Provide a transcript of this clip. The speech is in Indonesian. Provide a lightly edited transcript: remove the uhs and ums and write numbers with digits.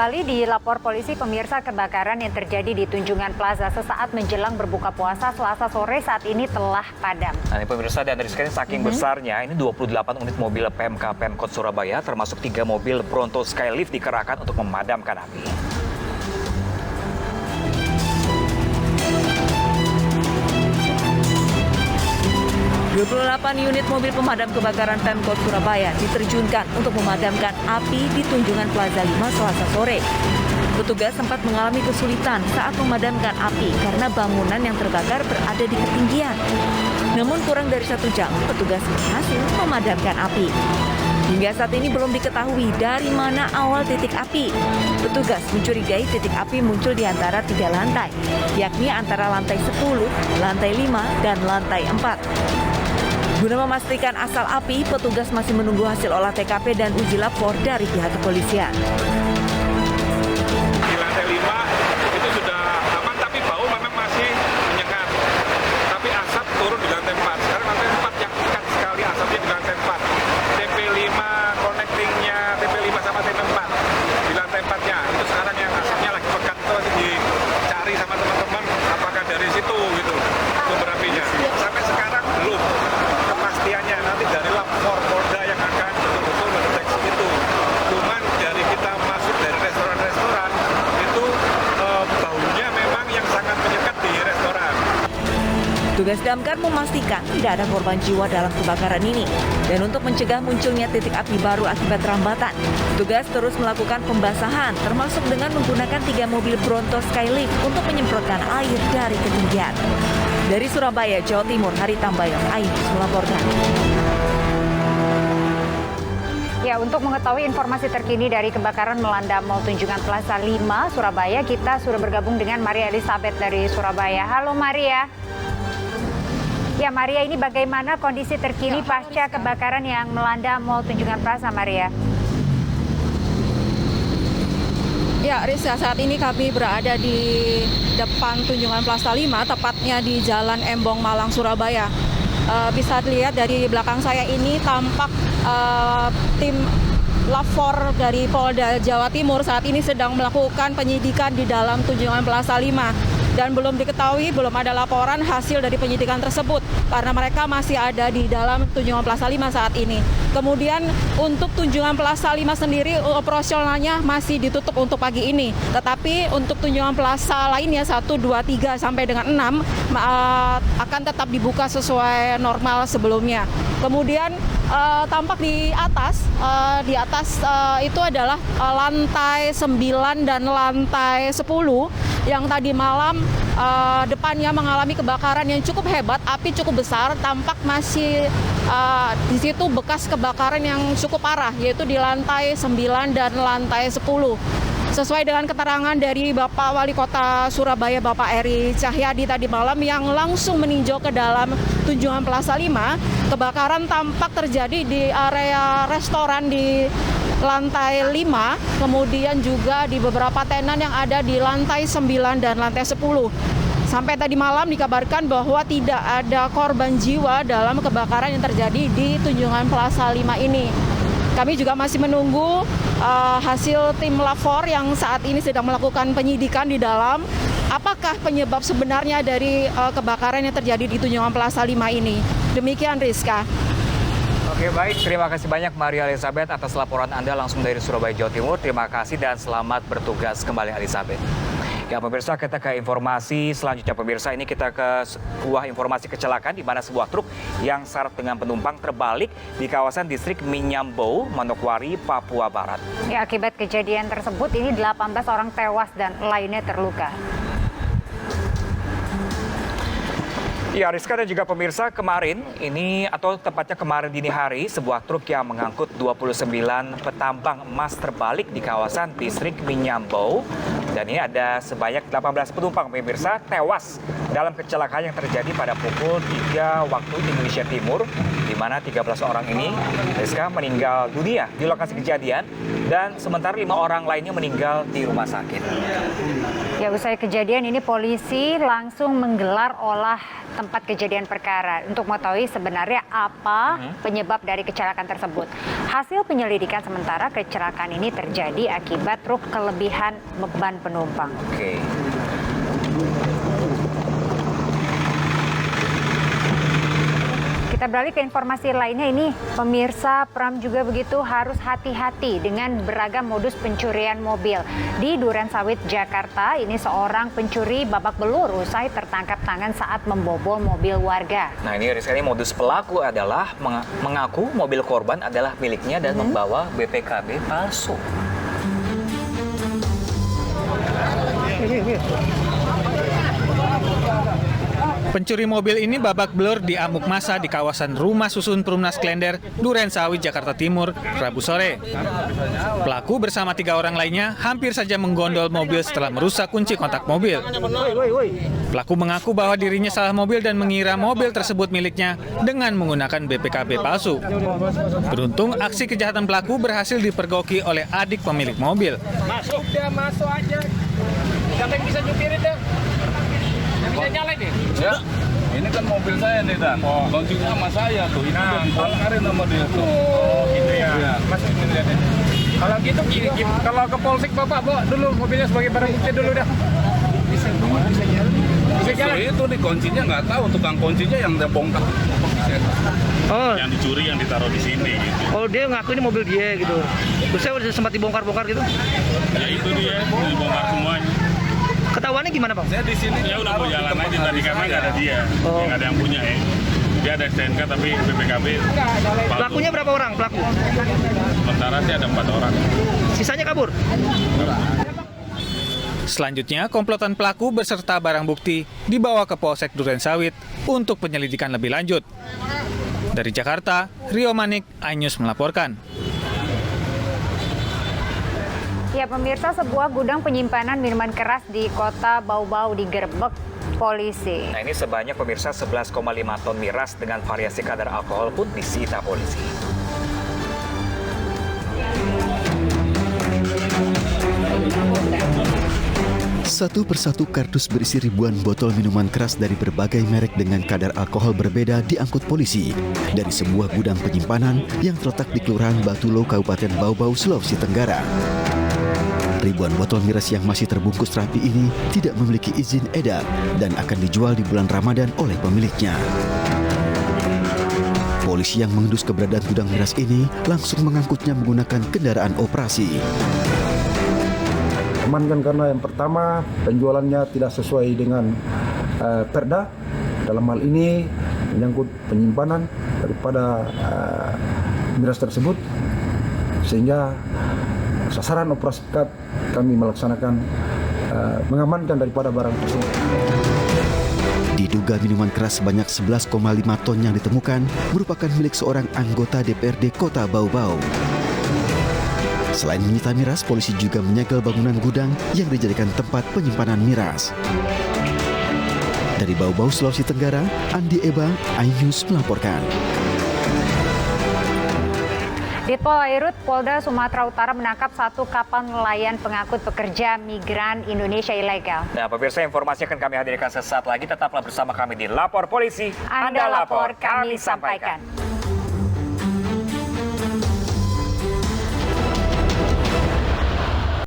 Kembali dilapor polisi pemirsa kebakaran yang terjadi di Tunjungan Plaza sesaat menjelang berbuka puasa Selasa sore saat ini telah padam. Nah ini pemirsa, dan dari sekian saking besarnya ini 28 unit mobil PMK Pemkot Surabaya termasuk 3 mobil Bronto Skylift dikerahkan untuk memadamkan api. ...28 unit mobil pemadam kebakaran Pemkot Surabaya diterjunkan untuk memadamkan api di Tunjungan Plaza 5 Selasa sore. Petugas sempat mengalami kesulitan saat memadamkan api karena bangunan yang terbakar berada di ketinggian. Namun kurang dari 1 jam, petugas berhasil memadamkan api. Hingga saat ini belum diketahui dari mana awal titik api. Petugas mencurigai titik api muncul di antara 3 lantai, yakni antara lantai 10, lantai 5, dan lantai 4. Guna memastikan asal api, petugas masih menunggu hasil olah TKP dan uji lapor dari pihak kepolisian. Di lantai 5 itu sudah aman, tapi bau memang masih menyengat. Tapi asap turun di lantai 4. Sekarang lantai 4 yang pekat sekali asapnya di lantai 4. TP5 connectingnya TP5 sama TP4 di lantai 4-nya. Itu sekarang yang asapnya lagi pekat, itu masih dicari sama teman-teman apakah dari situ gitu sumber apinya. Sampai sekarang belum kepastiannya, nanti dari lapor Polda yang akan betul-betul mendeteksi itu. Cuman dari kita masuk dari restoran-restoran itu baunya memang yang sangat menyekat di restoran. Tugas damkar memastikan tidak ada korban jiwa dalam kebakaran ini. Dan untuk mencegah munculnya titik api baru akibat rambatan, tugas terus melakukan pembasahan termasuk dengan menggunakan 3 mobil Bronto Skylift untuk menyemprotkan air dari ketinggian. Dari Surabaya, Jawa Timur, Hari Tambayong, Ainus melaporkan. Ya, untuk mengetahui informasi terkini dari kebakaran melanda Mall Tunjungan Plaza 5, Surabaya, kita sudah bergabung dengan Maria Elizabeth dari Surabaya. Halo Maria. Ya Maria, ini bagaimana kondisi terkini pasca kebakaran yang melanda Mall Tunjungan Plaza, Maria? Ya, Rizka, saat ini kami berada di depan Tunjungan Plaza 5, tepatnya di Jalan Embong, Malang, Surabaya. Bisa dilihat dari belakang saya ini tampak tim Lapor dari Polda Jawa Timur saat ini sedang melakukan penyidikan di dalam Tunjungan Plaza 5. Dan belum diketahui, belum ada laporan hasil dari penyidikan tersebut karena mereka masih ada di dalam Tunjungan Plaza 5 saat ini. Kemudian untuk Tunjungan Plaza 5 sendiri operasionalnya masih ditutup untuk pagi ini. Tetapi untuk Tunjungan Plaza lainnya 1, 2, 3 sampai dengan 6 akan tetap dibuka sesuai normal sebelumnya. Kemudian tampak di atas itu adalah lantai 9 dan lantai 10 yang tadi malam depannya mengalami kebakaran yang cukup hebat, api cukup besar, tampak masih di situ bekas kebakaran yang cukup parah, yaitu di lantai 9 dan lantai 10. Sesuai dengan keterangan dari Bapak Wali Kota Surabaya, Bapak Eri Cahyadi tadi malam yang langsung meninjau ke dalam Tunjungan Plaza 5, kebakaran tampak terjadi di area restoran di lantai 5, kemudian juga di beberapa tenan yang ada di lantai 9 dan lantai 10. Sampai tadi malam dikabarkan bahwa tidak ada korban jiwa dalam kebakaran yang terjadi di Tunjungan Plaza 5 ini. Kami juga masih menunggu hasil tim Lapor yang saat ini sedang melakukan penyidikan di dalam. Apakah penyebab sebenarnya dari kebakaran yang terjadi di Tunjungan Plaza 5 ini? Demikian, Rizka. Oke, baik. Terima kasih banyak Maria Elizabeth atas laporan Anda langsung dari Surabaya, Jawa Timur. Terima kasih dan selamat bertugas kembali, Elizabeth. Ya pemirsa, kita ke informasi selanjutnya. Pemirsa, ini kita ke sebuah informasi kecelakaan di mana sebuah truk yang syarat dengan penumpang terbalik di kawasan distrik Minyambou, Manokwari, Papua Barat. Ya, akibat kejadian tersebut ini 18 orang tewas dan lainnya terluka. Ya, Rizka dan juga pemirsa, kemarin ini atau tepatnya kemarin dini hari, sebuah truk yang mengangkut 29 petambang emas terbalik di kawasan distrik Minyambou, Dan ini ada sebanyak 18 penumpang pemirsa tewas dalam kecelakaan yang terjadi pada pukul 3 waktu Indonesia Timur, di mana 13 orang ini meninggal dunia di lokasi kejadian dan sementara 5 orang lainnya meninggal di rumah sakit. Ya, usai kejadian ini polisi langsung menggelar olah tempat kejadian perkara untuk mengetahui sebenarnya apa penyebab dari kecelakaan tersebut. Hasil penyelidikan sementara kecelakaan ini terjadi akibat truk kelebihan beban penumpang. Oke. Kita beralih ke informasi lainnya ini, pemirsa Pram juga begitu harus hati-hati dengan beragam modus pencurian mobil. Di Durensawit, Jakarta, ini seorang pencuri babak belur usai tertangkap tangan saat membobol mobil warga. Nah ini sekali modus pelaku adalah mengaku mobil korban adalah miliknya dan membawa BPKB palsu. Pencuri mobil ini babak belur di amuk massa di kawasan Rumah Susun Perumnas Klender, Durensawit, Jakarta Timur, Rabu sore. Pelaku bersama 3 orang lainnya hampir saja menggondol mobil setelah merusak kunci kontak mobil. Pelaku mengaku bahwa dirinya salah mobil dan mengira mobil tersebut miliknya dengan menggunakan BPKB palsu. Beruntung, aksi kejahatan pelaku berhasil dipergoki oleh adik pemilik mobil. Masuk aja. Siapa yang bisa nyupirin deh? Yang bisa nyalain nih? Ya, ini kan mobil saya nih, Dan. Loncengnya sama saya tuh. Ini bongkarin sama dia tuh. Oh, gitu ya. Mas, ini lihat ini. Kalau gitu, kalau ke Polsek Bapak bawa dulu mobilnya sebagai barang bukti dulu dah. Bisa jalan. Bisa jalan. Itu nih kuncinya nggak tahu, tukang kuncinya yang dia bongkar. Oh. Yang dicuri yang ditaruh di sini gitu. Oh, dia ngaku ini mobil dia gitu. Terus saya udah sempat dibongkar-bongkar gitu. Ya itu dia, dibongkar semuanya. Ketahuannya gimana, Bang? Saya di sini ya udah mau jalan aja tadi karena nggak ada dia, nggak ada yang punya ya. Dia ada STNK tapi BPKB. Pelakunya berapa orang? Pelaku? Sementara sih ada 4 orang. Sisanya kabur? Selanjutnya, komplotan pelaku beserta barang bukti dibawa ke Polsek Durensawit untuk penyelidikan lebih lanjut. Dari Jakarta, Rio Manik, iNews melaporkan. Ya, pemirsa, sebuah gudang penyimpanan minuman keras di kota Bau-Bau digerebek polisi. Nah ini sebanyak pemirsa 11,5 ton miras dengan variasi kadar alkohol pun disita polisi. Satu persatu kardus berisi ribuan botol minuman keras dari berbagai merek dengan kadar alkohol berbeda diangkut polisi dari sebuah gudang penyimpanan yang terletak di Kelurahan Batulo, Kabupaten Bau-Bau, Sulawesi Tenggara. Ribuan botol miras yang masih terbungkus rapi ini tidak memiliki izin edar dan akan dijual di bulan Ramadan oleh pemiliknya. Polisi yang mengendus keberadaan gudang miras ini langsung mengangkutnya menggunakan kendaraan operasi. Amankan karena yang pertama penjualannya tidak sesuai dengan perda. Dalam hal ini menyangkut penyimpanan daripada miras tersebut, sehingga sasaran operasi kami melaksanakan mengamankan daripada barang tersebut. Diduga minuman keras sebanyak 11,5 ton yang ditemukan merupakan milik seorang anggota DPRD Kota Bau-Bau. Selain menyita miras, polisi juga menyegel bangunan gudang yang dijadikan tempat penyimpanan miras. Dari Bau-Bau, Sulawesi Tenggara, Andi Eba, iNews melaporkan. Ditpol Airut Polda Sumatera Utara menangkap 1 kapal nelayan pengangkut pekerja migran Indonesia ilegal. Nah pemirsa, informasi akan kami hadirkan sesaat lagi. Tetaplah bersama kami di Lapor Polisi. Anda lapor, kami sampaikan.